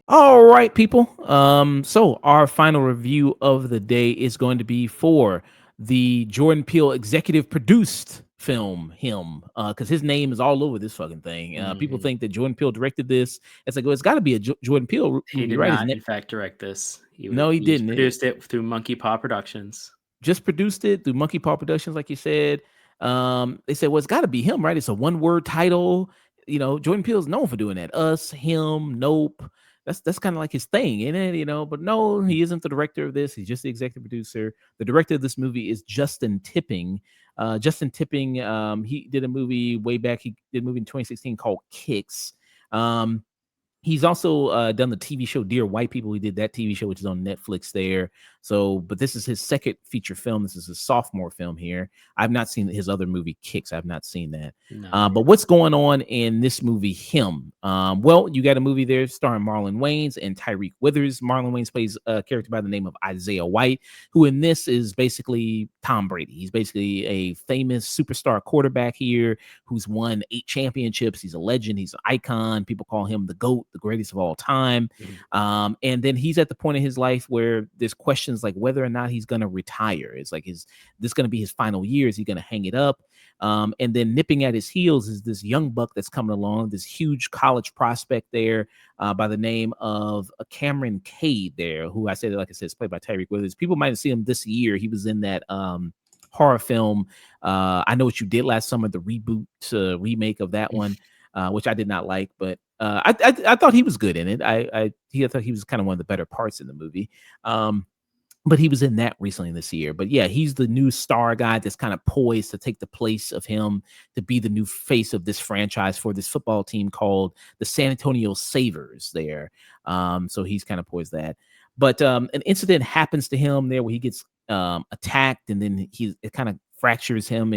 All right, people. So our final review of the day is going to be for the Jordan Peele executive produced film, him, because his name is all over this fucking thing. People Mhm. think that Jordan Peele directed this. It's like, well, it's got to be a Jordan Peele He movie, did right? His not, name? in fact, direct this. No, he He didn't. produced it through Monkey Paw Productions. Just produced it through Monkey Paw Productions, like you said. They said, well, it's got to be him, right? It's a one word title. Jordan Peele's known for doing that. Us, him, Nope. That's kind of like his thing, isn't it? But no, he isn't the director of this. He's just the executive producer. The director of this movie is Justin Tipping. Justin Tipping, he did a movie way back. He did a movie in 2016 called Kicks. He's also done the TV show Dear White People. He did that TV show, which is on Netflix there. So, but this is his second feature film. This is his sophomore film here. I've not seen his other movie, Kicks. I've not seen that. No. But what's going on in this movie, Him? Well, you got a movie there starring Marlon Wayans and Tyreek Withers. Marlon Wayans plays a character by the name of Isaiah White, who in this is basically Tom Brady. He's basically a famous superstar quarterback here who's won 8 championships. He's a legend. He's an icon. People call him the GOAT, the greatest of all time. And then he's at the point in his life where there's questions like whether or not he's going to retire. It's like, is this going to be his final year? Is he going to hang it up? And then nipping at his heels is this young buck that's coming along, this huge college prospect there by the name of Cameron Cade there, who like I said, is played by Tyreek Withers. People might have seen him this year. He was in that horror film, I Know What You Did Last Summer, the reboot remake of that one, which I did not like, but I thought he was good in it. I thought he was kind of one of the better parts in the movie. But he was in that recently this year. But yeah, he's the new star guy that's kind of poised to take the place of him to be the new face of this franchise for this football team called the San Antonio Savers there. So he's kind of poised that. But an incident happens to him there where he gets attacked, and then it kind of fractures him.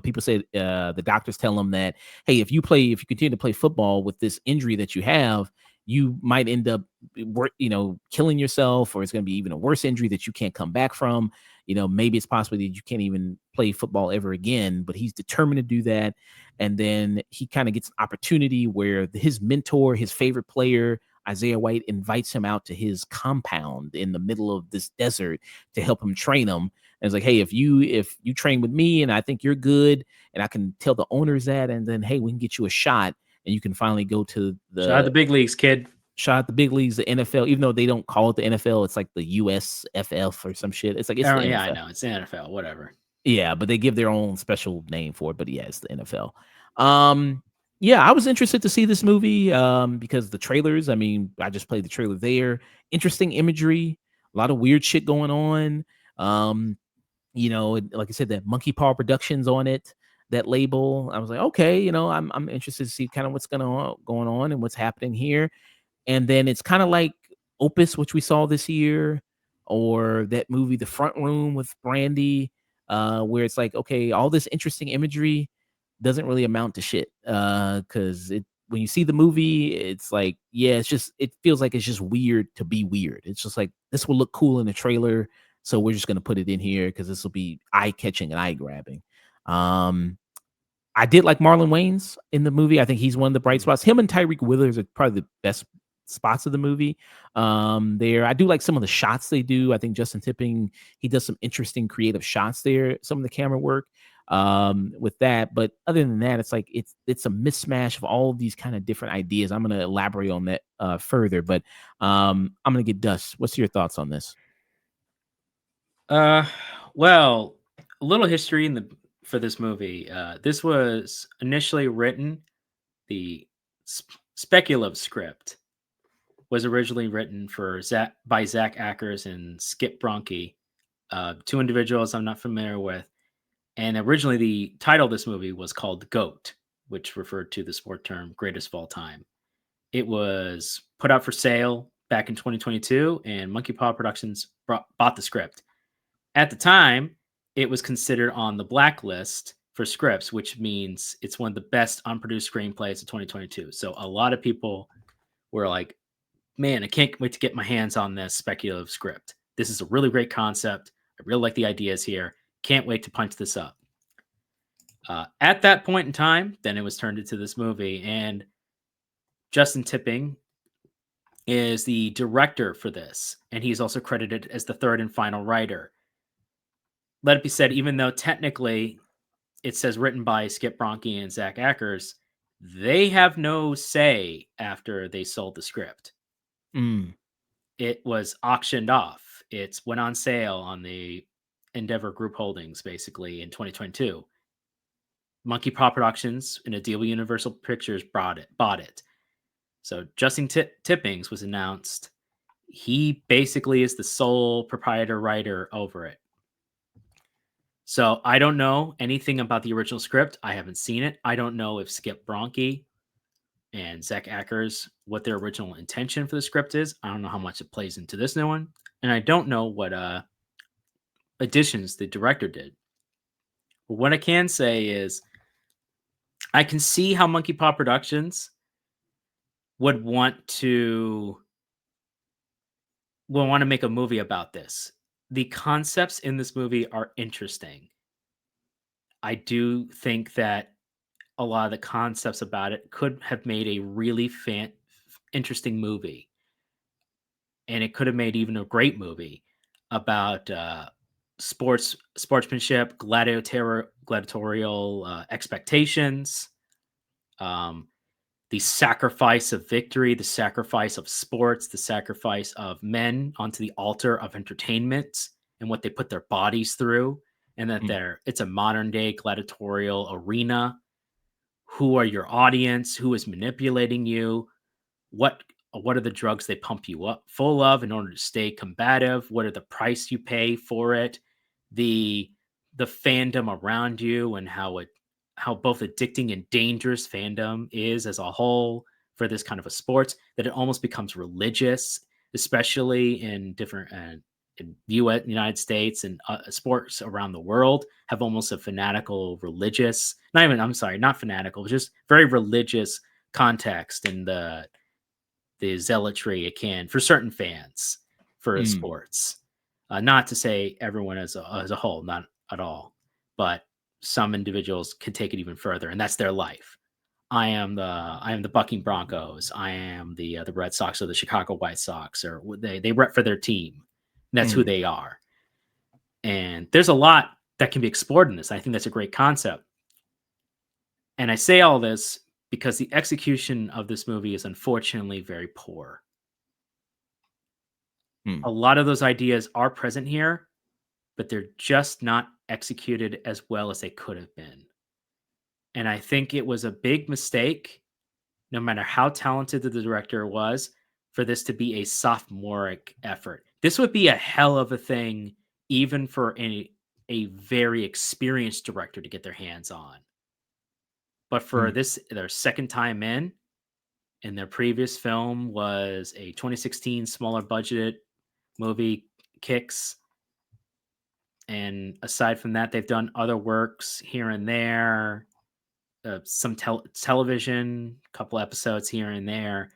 People say the doctors tell him that, hey, if you continue to play football with this injury that you have, you might end up killing yourself, or it's going to be even a worse injury that you can't come back from. Maybe it's possible that you can't even play football ever again, but he's determined to do that. And then he kind of gets an opportunity where his mentor, his favorite player, Isaiah White, invites him out to his compound in the middle of this desert to help him train him. And it's like, hey, if you train with me and I think you're good, and I can tell the owners that, and then, hey, we can get you a shot, and you can finally go to Shot at the big leagues, kid. Shot at the big leagues, the NFL, even though they don't call it the NFL, it's like the USFF or some shit. It's like, it's the NFL. I know. It's the NFL, whatever. Yeah, but they give their own special name for it. But yeah, it's the NFL. Yeah, I was interested to see this movie because the trailers, I just played the trailer there. Interesting imagery, a lot of weird shit going on. Like I said, that Monkey Paw Productions on it, that label. I was like, okay, I'm interested to see kind of what's going on and what's happening here. And then it's kind of like Opus, which we saw this year, or that movie, The Front Room with Brandy, where it's like, okay, all this interesting imagery doesn't really amount to shit. Because when you see the movie, it's like, yeah, it feels like it's just weird to be weird. It's just like, this will look cool in the trailer, so we're just gonna put it in here because this will be eye catching and eye grabbing. I did like Marlon Wayans in the movie. I think he's one of the bright spots. Him and Tyreek Withers are probably the best spots of the movie. There, I do like some of the shots they do. I think Justin Tipping, he does some interesting creative shots there. Some of the camera work with that, but other than that, it's like it's a mismatch of all of these kind of different ideas. I'm going to elaborate on that further, but I'm going to get Dust. What's your thoughts on this? Well, a little history for this movie. This was initially written, the speculative script was originally written by Zach Ackers and Skip Bronke, 2 individuals I'm not familiar with. And originally the title of this movie was called GOAT, which referred to the sport term greatest of all time. It was put out for sale back in 2022, and Monkey Paw Productions bought the script. At the time, it was considered on the blacklist for scripts, which means it's one of the best unproduced screenplays of 2022. So a lot of people were like man, I can't wait to get my hands on this speculative script. This is a really great concept. I really like the ideas here. Can't wait to punch this up. At that point in time, then it was turned into this movie, and Justin Tipping is the director for this, and he's also credited as the third and final writer. Let it be said, even though technically it says written by Skip Bronke and Zach Ackers, they have no say after they sold the script. Mm. It was auctioned off. It went on sale on the Endeavor Group Holdings basically in 2022. Monkey Paw Productions, in a deal with Universal Pictures, bought it. So Justin Tippings was announced. He basically is the sole proprietor writer over it. So I don't know anything about the original script. I haven't seen it. I don't know if Skip Bronke and Zach Ackers, what their original intention for the script is. I don't know how much it plays into this new one. And I don't know what additions the director did. But what I can say is I can see how Monkey Paw Productions would want to make a movie about this. The concepts in this movie are interesting. I do think that a lot of the concepts about it could have made a really interesting movie, and it could have made even a great movie about sportsmanship, gladiatorial expectations, um, the sacrifice of victory, the sacrifice of sports, the sacrifice of men onto the altar of entertainment and what they put their bodies through, and that Mm. it's a modern day gladiatorial arena. Who are your audience? Who is manipulating you? What are the drugs they pump you up full of in order to stay combative? What are the price you pay for it? The fandom around you and how both addicting and dangerous fandom is as a whole for this kind of a sport, that it almost becomes religious, especially in different in U.S. United States and sports around the world have almost a fanatical religious, not even, I'm sorry, not fanatical, just very religious context in the zealotry it can for certain fans for Mm. sports. Not to say everyone as a whole, not at all, but some individuals can take it even further, and that's their life. I am the Bucking Broncos. I am the Red Sox or the Chicago White Sox, or they rep for their team. And that's who Mm. they are. And there's a lot that can be explored in this. I think that's a great concept. And I say all this because the execution of this movie is unfortunately very poor. Mm. A lot of those ideas are present here, but they're just not executed as well as they could have been. And I think it was a big mistake, no matter how talented the director was, for this to be a sophomoric effort. This would be a hell of a thing, even for a very experienced director to get their hands on. But for Mm. this, their second time in, and their previous film was a 2016 smaller budget movie, Kicks. And aside from that, they've done other works here and there, some television, a couple episodes here and there.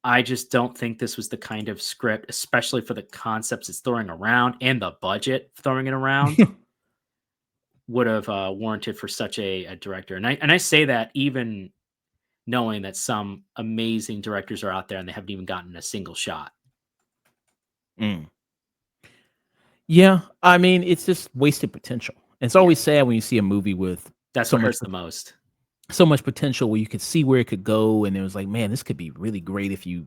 I just don't think this was the kind of script, especially for the concepts it's throwing around and the budget throwing it around, would have warranted for such a director. And I say that even knowing that some amazing directors are out there and they haven't even gotten a single shot. Mm. Yeah, I mean, it's just wasted potential. It's Yeah, always sad when you see a movie with that's so what much hurts the most. so much potential where you could see where it could go, and it was like, man, this could be really great if you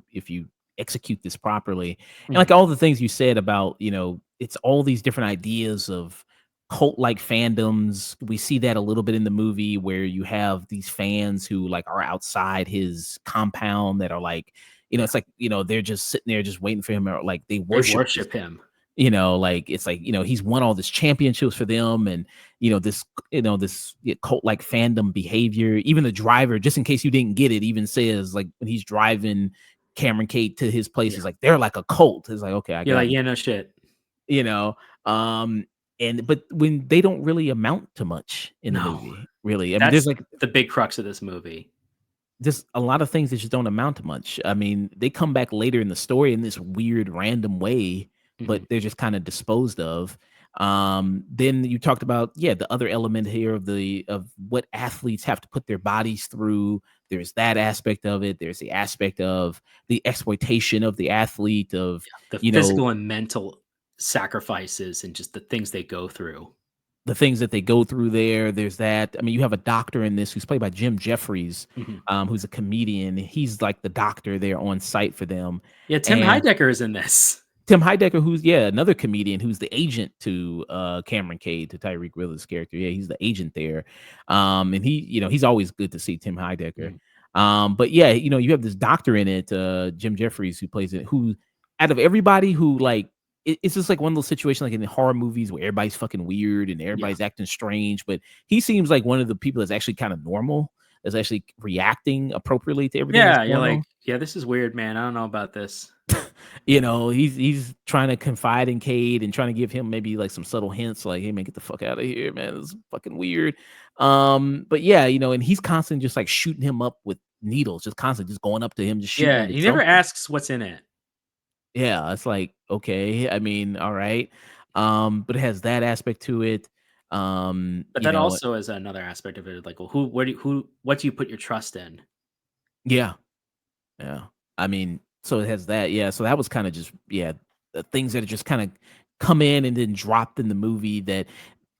execute this properly. And like Mhm. all the things you said about, it's all these different ideas of cult like fandoms. We see that a little bit in the movie where you have these fans who like are outside his compound that are like, it's like, they're just sitting there just waiting for him, or like they They worship this. worship him. Like it's like, he's won all this championships for them, and this this cult like fandom behavior. Even the driver, just in case you didn't get it, even says like when he's driving Cameron Kate to his place, Yeah. he's like, they're like a cult. It's like, okay, I You're got like, it. yeah, no shit. you know um and but when they don't really amount to much in the No, movie, really. I mean, there's that's like, the big crux of this movie. just a lot of things that just don't amount to much. I mean, they come back later in the story in this weird random way, Mhm. but they're just kind of disposed of. Then you talked about, yeah, the other element here of what athletes have to put their bodies through. There's that aspect of it. There's the aspect of the exploitation of the athlete of, The you know, physical and mental sacrifices and just the things they go through. the things that they go through there. There's that. I mean, you have a doctor in this who's played by Jim Jeffries, Mhm. who's a comedian. He's like the doctor there on site for them. Yeah, Tim And Heidecker is in this. Tim Heidecker, who's another comedian who's the agent to Cameron Cade, to Tyreek Willis' character. Yeah, he's the agent there. And he's always good to see Tim Heidecker. Mhm. But yeah, you have this doctor in it, Jim Jeffries, who plays it, who out of everybody who like it's just like one of those situations like in the horror movies where everybody's fucking weird and Yeah. everybody's acting strange, but he seems like one of the people that's actually kind of normal, that's actually reacting appropriately to everything that's Yeah, you're going like, on. "Yeah, this is weird, man. I don't know about this." He's trying to confide in Cade and trying to give him maybe like some subtle hints, like, "Hey man, get the fuck out of here, man. This is fucking weird." But yeah, and he's constantly just like shooting him up with needles, just constantly just going up to him, just shooting Yeah, him with he never something. asks what's in it. Yeah, it's like, okay, I mean, all right. But it has that aspect to it. Um, But you that know, also is another aspect of it, like, well, what do you put your trust in? yeah, yeah. I mean, so it has that. Yeah. So that was kind of just, the things that are just kind of come in and then dropped in the movie that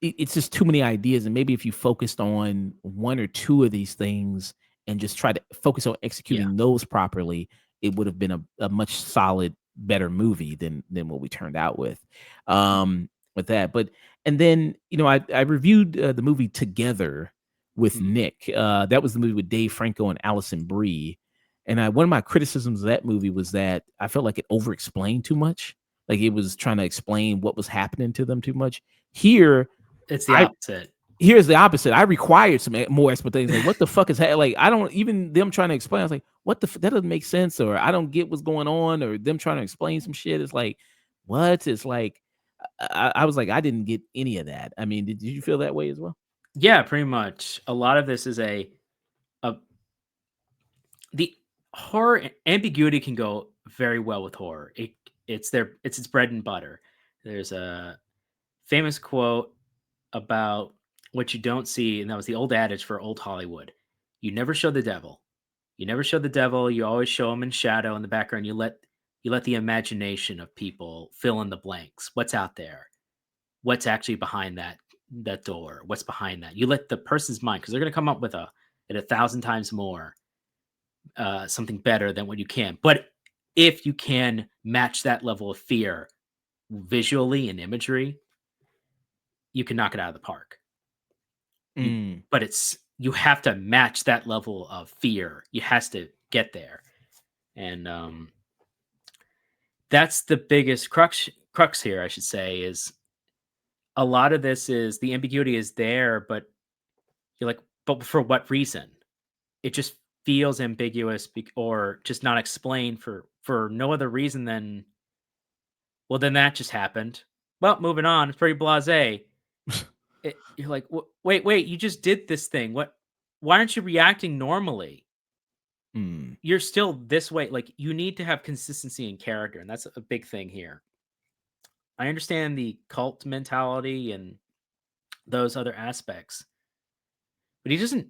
it's just too many ideas. And maybe if you focused on one or two of these things and just try to focus on Yeah. executing those properly, it would have been a much solid, better movie than what we turned out with that. But and then I reviewed the movie Together with Mhm. Nick. That was the movie with Dave Franco and Allison Brie. And one of my criticisms of that movie was that I felt like it over explained too much. Like it was trying to explain what was happening to them too much. Here, It's the I opposite. here's the opposite. I required some more explanations. Like, what the fuck is like? I don't even them trying to explain. I was like, what the that doesn't make sense, or I don't get what's going on, or them trying to explain some shit. It's like, what? It's like, I was like, I didn't get any of that. I mean, did you feel that way as well? Yeah, pretty much. A lot of this is a the horror ambiguity can go very well with horror. It's its bread and butter. There's a famous quote about what you don't see, and that was the old adage for old Hollywood. You never show the devil. You never show the devil. You always show him in shadow in the background. You let the imagination of people fill in the blanks. What's out there? What's actually behind that door? What's behind that? You let the person's mind, because they're going to come up with a thousand times more something better than what you can. But if you can match that level of fear visually and imagery, you can knock it out of the park. You, Mm. but you have to match that level of fear. You has to get there, and that's the biggest crux here. I should say is a lot of this is the ambiguity is there, but you're like, but for what reason? It just feels ambiguous or just not explained for no other reason than, well, then that just happened. Well, moving on. It's pretty blasé. You're like, wait, you just did this thing. What? Why aren't you reacting normally? Mm. You're still this way. Like, you need to have consistency in character, and that's a big thing here. I understand the cult mentality and those other aspects, but he doesn't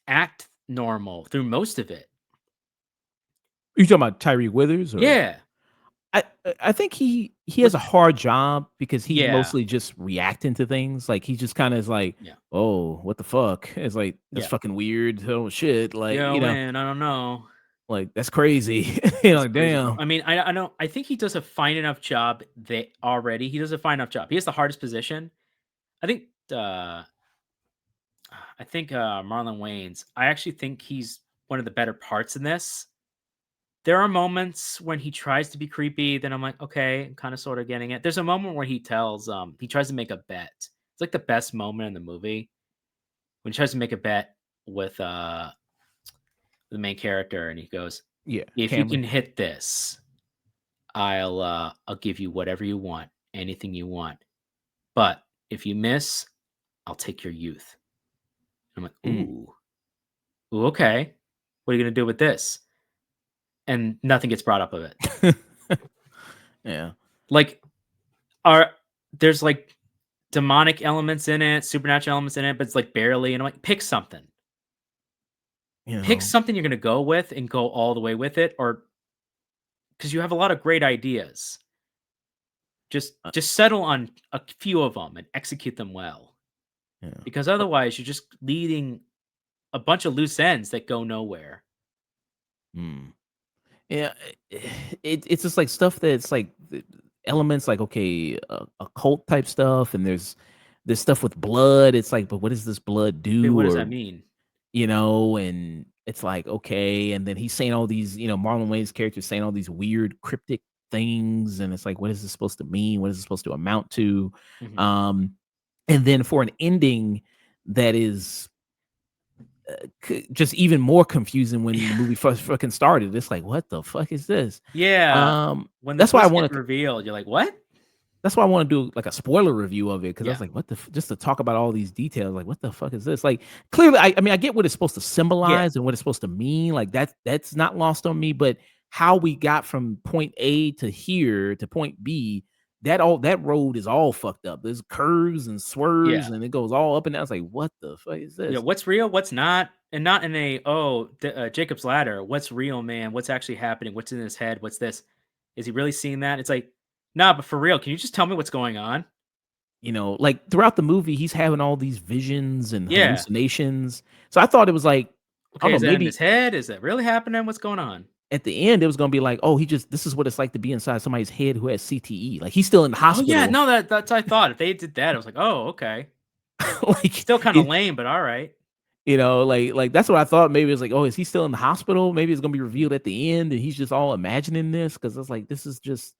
act normal through most of it. You talking about Tyree Withers or? Yeah. I think he has What? a hard job because he's Yeah. mostly just reacting to things. Like he just kind of is like, Yeah. "Oh, what the fuck?" It's like that's Yeah. fucking weird. Oh shit! Like Yo, man, I don't know. like that's crazy. That's Like crazy, bro. damn. I mean, I don't. I think he does a fine enough job. That already he does a fine enough job. He has the hardest position. I think. Marlon Wayans. I actually think he's one of the better parts in this. There are moments when he tries to be creepy. Then I'm like, okay, I'm kind of sort of getting it. There's a moment where he tries to make a bet. It's like the best moment in the movie when he tries to make a bet with the main character, and he goes, Yeah, "If you Cameron. can hit this, I'll give you whatever you want, anything you want. But if you miss, I'll take your youth." I'm like, Mm. ooh, ooh, okay. What are you gonna do with this? And nothing gets brought up of it. Yeah. Like, are there's like demonic elements in it, supernatural elements in it, but it's like barely. And I'm like, pick something. You Pick know, something you're gonna go with and go all the way with it, or because you have a lot of great ideas. Just uh, just settle on a few of them and execute them well. yeah. Because otherwise, you're just leading a bunch of loose ends that go nowhere. Mm. Yeah, it's just like stuff that's like elements like okay, occult type stuff, and there's stuff with blood. It's like, but what does this blood Wait, do? what does Or that mean? and it's like okay, and then he's saying all these, Marlon Wayne's character saying all these weird cryptic things, and it's like, what is this supposed to mean? What is it supposed to amount to? Mhm. Um, and then for an ending that is just even more confusing when the movie first fucking started. It's like, what the fuck is this? Yeah. Um, When the that's why I twist get want to. revealed, you're like, "What?" That's why I want to do like a spoiler review of it because I Yeah. was like, what the just to talk about all these details. Like, what the fuck is this? Like, clearly, I mean, I get what it's supposed to Yeah. symbolize and what it's supposed to mean. Like that's not lost on me. But how we got from point A to here to point B, that road is all fucked up. There's curves and Yeah. swerves and it goes all up and down. It's like, what the fuck is Yeah, this? what's real, what's not, and not in a, "Oh, Jacob's ladder, what's real, man? What's actually happening? What's in his head? What's this? Is he really seeing that?" It's like, "Nah, but for real, can you just tell me what's going on?" Like throughout the movie, he's having all these visions and Yeah. hallucinations. So I thought it was like, I don't Okay, know, is that in his maybe head? Is that really happening? What's going on? at the end it was gonna be like, oh, this is what it's like to be inside somebody's head who has CTE. Like he's still in the Oh, yeah, hospital. no, that's I thought. If they did that, I was like, "Oh, okay." like Still kinda it, lame, but alright. like that's what I thought. Maybe it's like, oh, is he still in the hospital? Maybe it's gonna be revealed at the end and he's just all imagining this because it's like this is just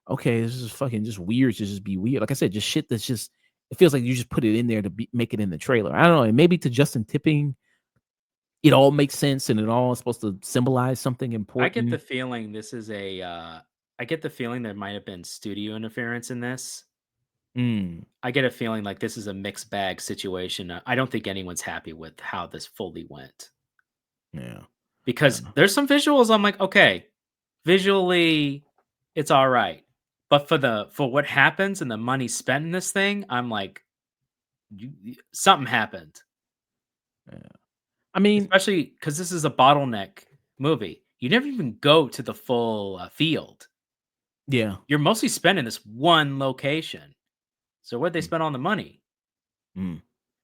okay, this is fucking just weird to just be weird. Like I said, just shit that's just it feels like you just put it in there to make it in the trailer. I don't know. And maybe to Justin Tipping, it all makes sense and it all is supposed to symbolize something I get the important. feeling I get the feeling there might have been studio interference in this. Mm, I get a feeling like this is a mixed bag situation. I don't think anyone's happy with how this fully went yeah, because yeah, there's some visuals I'm like, okay, visually it's all right. But for what happens and the money spent in this thing, I'm like, something happened. yeah. I mean, Especially because this is a bottleneck movie. You never even go to the full field. yeah. You're mostly spending this one location. So where'd they Mm, spend all the money? mm,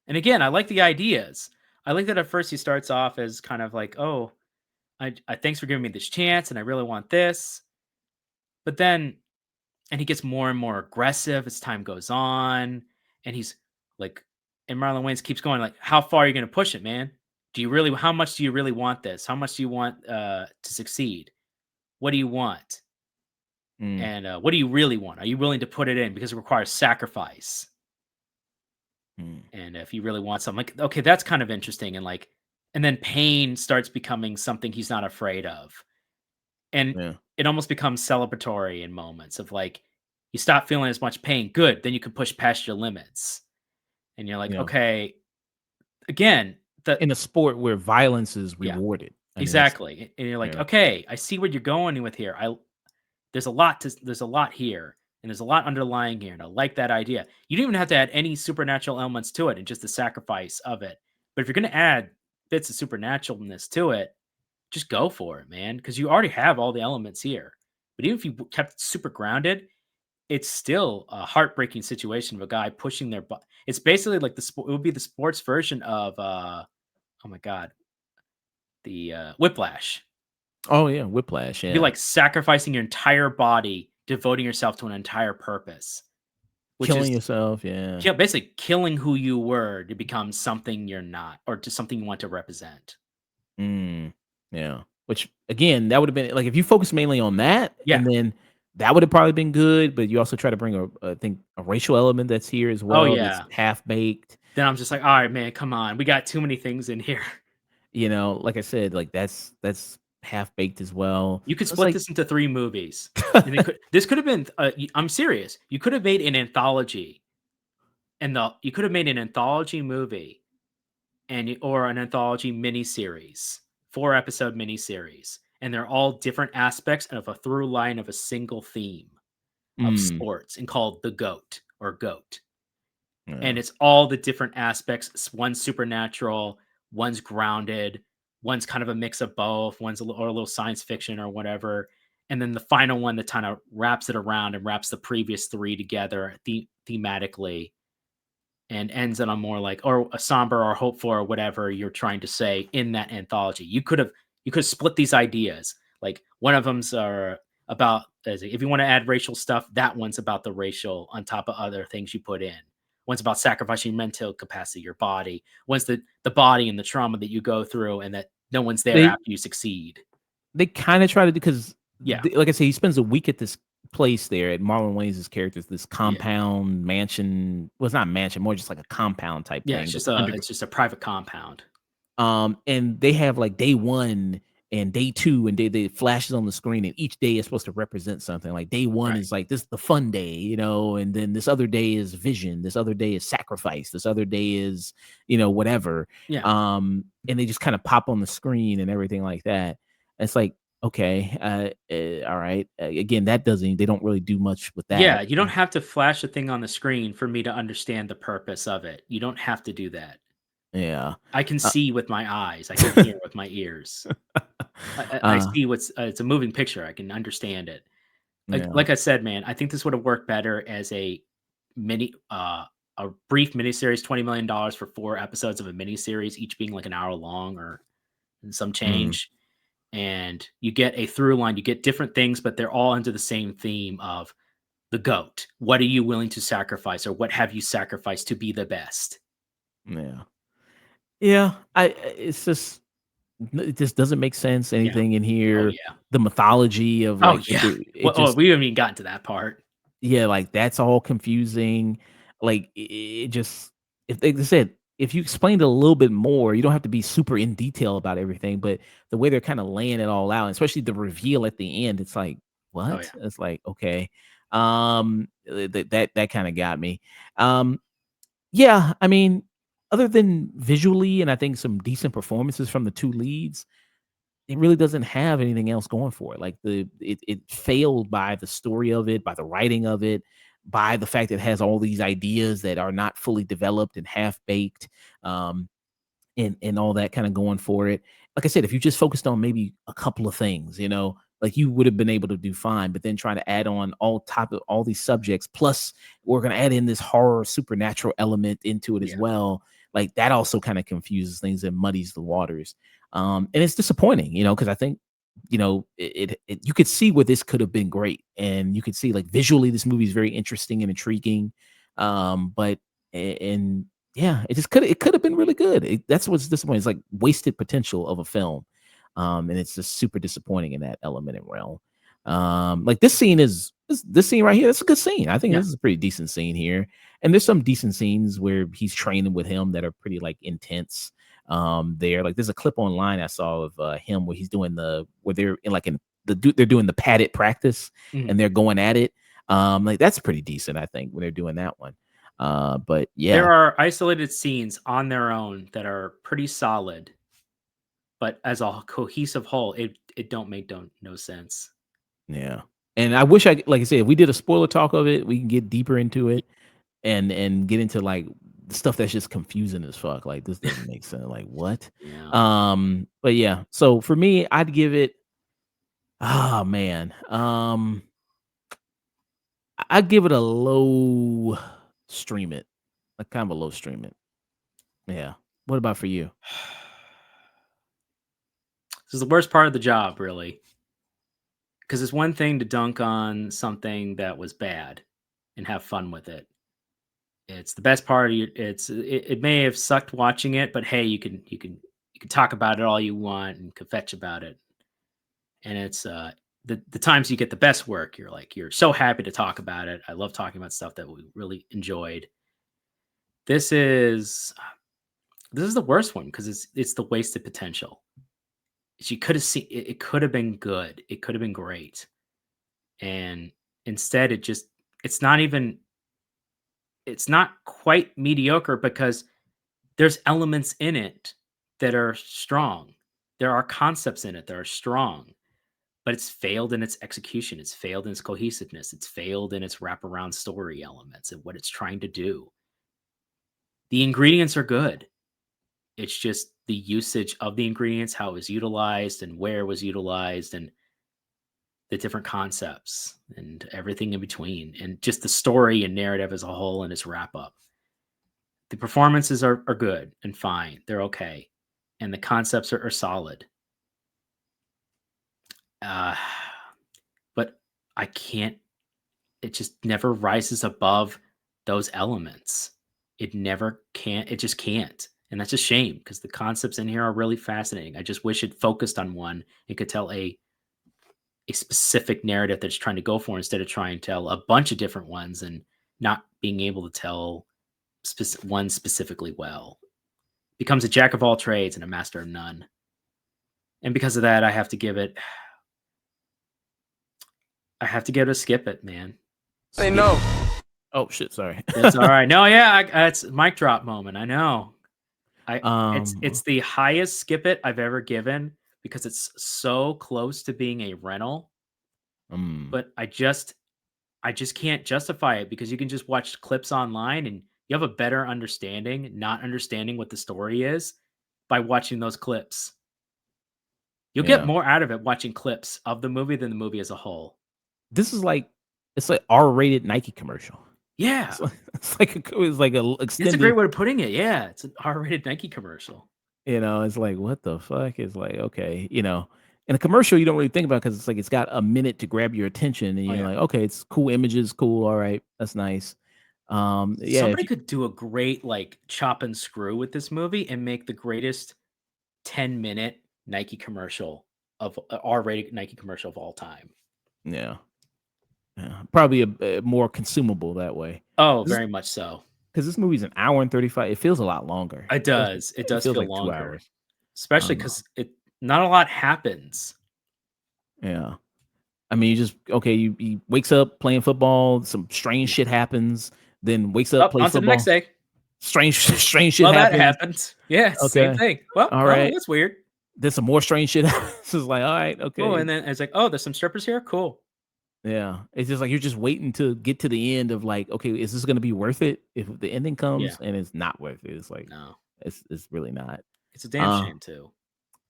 And again, I like the ideas. I like that at first he starts off as kind of like, "Oh, I thanks for giving me this chance, and I really want this." But then, and he gets more and more aggressive as time goes on, and he's like, and Marlon Wayans keeps going like, "How far are you going to push it, man? Do you really? How much do you really want this? How much do you want to succeed? What do you want? mm, And what do you really want? Are you willing to put it in because it requires sacrifice?" mm, And if you really want something like, okay, that's kind of interesting. And like, and then pain starts becoming something he's not afraid of. And yeah, it almost becomes celebratory in moments of like, you stop feeling as much pain. Good. Then you can push past your limits. And you're like, yeah. okay, again, the, In a sport where violence is yeah, rewarded. I mean, that's exactly. And you're like, yeah. okay, I see what you're going with here. There's a lot here. And there's a lot underlying here. And I like that idea. You don't even have to add any supernatural elements to it and just the sacrifice of it. But if you're going to add bits of supernaturalness to it, just go for it, man, because you already have all the elements here. But even if you kept it super grounded, it's still a heartbreaking situation of a guy pushing their butt. It's basically like it would be the sports version of oh my god, the Whiplash. Oh yeah, Whiplash. It'd be Yeah, like sacrificing your entire body, devoting yourself to an entire purpose, which is killing yourself. Yeah. basically killing who you were to become something you're not, or to something you want to represent. Mm, yeah. Which again, that would have been like if you focus mainly on that, Yeah. and then that would have probably been good. But you also try to bring I think a racial element that's here as Oh well. That's yeah. half baked. Then I'm just like, all right, man, come on. We got too many things in here. Like I said, like that's half baked as well. You could So it's split like, this into 3 movies, and this could have been, I'm serious. You could have made an anthology, and you could have made an anthology movie or an anthology miniseries 4-episode miniseries, and they're all different aspects of a through line of a single theme of Mm, sports, and called The GOAT or GOAT. yeah. And it's all the different aspects. One's supernatural, one's grounded, one's kind of a mix of both, one's or a little science fiction or whatever. And then the final one that kind of wraps it around and wraps the previous three together thematically, and ends on a more like, or a somber or hopeful or whatever you're trying to say in that anthology. You could split these ideas. Like one of them's are about, if you want to add racial stuff, that one's about the racial on top of other things you put in. One's about sacrificing mental capacity, your body. One's the body and the trauma that you go through, and that no one's there They after you succeed. they kind of try to, because Yeah, like I say, he spends a week at this place there at Marlon Wayans' character's this yeah, compound mansion. Well, it's not mansion, more just like a compound type yeah. thing It's that's just a under. it's just a private compound. And they have like day one and day two, and they flashes on the screen, and each day is supposed to represent something. Like day one Right. is like this the fun day, and then this other day is vision, this other day is sacrifice, this other day is whatever. Yeah. And they just kind of pop on the screen and everything like that. It's like, okay, all right. Again, they don't really do much with Yeah, that. you don't have to flash a thing on the screen for me to understand the purpose of it. You don't have to do that. Yeah. I can uh, see with my eyes. I can hear with my ears. I uh see what's it's a moving picture. I can understand it. yeah. Like I said, man, I think this would have worked better as mini a brief miniseries, $20 million for 4 episodes of a miniseries, each being like an hour long or some Mm, change. And you get a through line, you get different things, but they're all under the same theme of the GOAT. What are you willing to sacrifice, or what have you sacrificed to be the best? yeah. Yeah, it just doesn't make sense, Yeah. anything in Oh, here. yeah. The mythology of, Oh, like, yeah. it Well, oh, just we haven't even gotten to that part. yeah, like, that's all confusing. Like, it just if like I said, if you explained it a little bit more, you don't have to be super in detail about everything, but the way they're kinda laying it all out, especially the reveal at the end, it's like, Oh, "What?" yeah. It's like, "Okay." That kinda got me. Um, yeah, I mean, other than visually and I think some decent performances from the 2 leads, it really doesn't have anything else going for it. Like it failed by the story of it, by the writing of it, by the fact that it has all these ideas that are not fully developed and half baked. Um, and all that kind of going for it. Like I said, if you just focused on maybe a couple of things, like you would have been able to do fine. But then trying to add on all top of all these subjects, plus we're going to add in this horror supernatural element into it as Yeah. well. Like that also kind of confuses things and muddies the waters. And it's disappointing, because I think you could see where this could have been great, and you could see like visually this movie is very interesting and intriguing. But and yeah, it could have been really good. That's what's disappointing. It's like wasted potential of a film. And it's just super disappointing in that element and realm. Like this scene right here, that's a good scene. I think Yeah. this is a pretty decent scene here. And there's some decent scenes where he's training with him that are pretty like intense. There, like there's a clip online I saw of him where he's doing where they're they're doing the padded practice Mhm. and they're going at it. Like that's pretty decent, I think, when they're doing that one. But yeah, There are isolated scenes on their own that are pretty solid, but as a cohesive whole, it don't make don't no sense. yeah. And I wish like I said, if we did a spoiler talk of it, we can get deeper into Y it and get into like stuff that's just confusing as fuck. Like this doesn't make sense. Like what? Yeah. But yeah. So for me, I'd give it. Oh man. I'd give it a low stream it. Like kind of a low stream it. Yeah. What about for you? This is the worst part of the job, really, because it's one thing to dunk on something that was bad and have fun with it. It's the best part of you. It may have sucked watching it, but hey, you can talk about it all you want and kvetch about it. And it's the times you get the best work, you're so happy to talk about it. I love talking about stuff that we really enjoyed. This is this is the worst one because it's the wasted potential. She could have seen it, it could have been good. It could have been great. And instead it's not even it's not quite mediocre because there's elements in it that are strong. there are concepts in it that are strong, but it's failed in its execution. It's failed in its cohesiveness. It's failed in its wraparound story elements and what it's trying to do. The ingredients are good. It's just the usage of the ingredients, how it was utilized and where it was utilized, and the different concepts and everything in between, and just the story and narrative as a whole and its wrap up. The performances are good and fine. They're okay. And the concepts are solid. Uh, but I can't, it just never rises above those elements. It never can, it just can't. And that's a shame because the concepts in here are really fascinating. I just wish it focused on one and could tell a specific narrative that it's trying to go for instead of trying to tell a bunch of different ones and not being able to tell one specifically well. Becomes a jack of all trades and a master of none. And because of that, I have to give it a skip it, man. Say no. Oh shit, sorry. That's all right. No, yeah, it's mic drop moment. I know. It's Um, the highest skip it I've ever given because it's so close to being a rental, but I just can't justify it because you can just watch clips online and you have a better understanding, not understanding what the story is by watching those clips. You'll get yeah. more out of it watching clips of the movie than the movie as a whole. This is like it's like R-rated Nike commercial. Yeah. It's like a extended. It's a great way of putting it. Yeah, it's an R-rated Nike commercial. It's like what the fuck? It's like okay, in a commercial you don't really think about because it's like it's got a minute to grab your attention, and Oh, you're yeah. like, okay, it's cool images, cool, all right, that's nice. Yeah, if Somebody you, could do a great like chop and screw with this movie and make the greatest 10-minute Nike commercial of R-rated Nike commercial of all time. yeah, probably a more consumable that way. Oh, very much so. Because this movie's an hour and 35. It feels a lot longer. It does. It does feels feel like 2 longer, hours. especially because not a lot happens. Yeah. I mean, you just okay. He wakes up playing football. Some strange shit happens. Then wakes up, Up plays on to the next football. day. Strange shit Well, that happens. happens. Yeah, same Okay, thing. Well, all oh, right. that's weird. Then some more strange shit happens. It's like, all right, Oh, okay, and then it's like, oh, there's some strippers here. Cool. yeah. It's just like you're just waiting to get to the end of like, okay, is this gonna be worth it? If the ending Yeah. comes and it's not worth it, it's like No, it's really not. it's a damn Uh, shame too.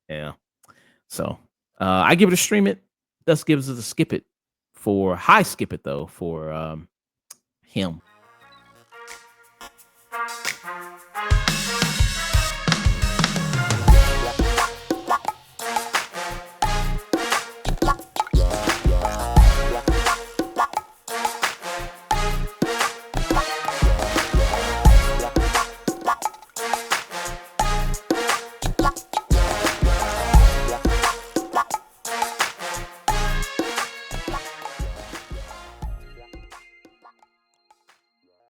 yeah. So I give it a stream it. Thus gives us a skip it for high skip it though for him.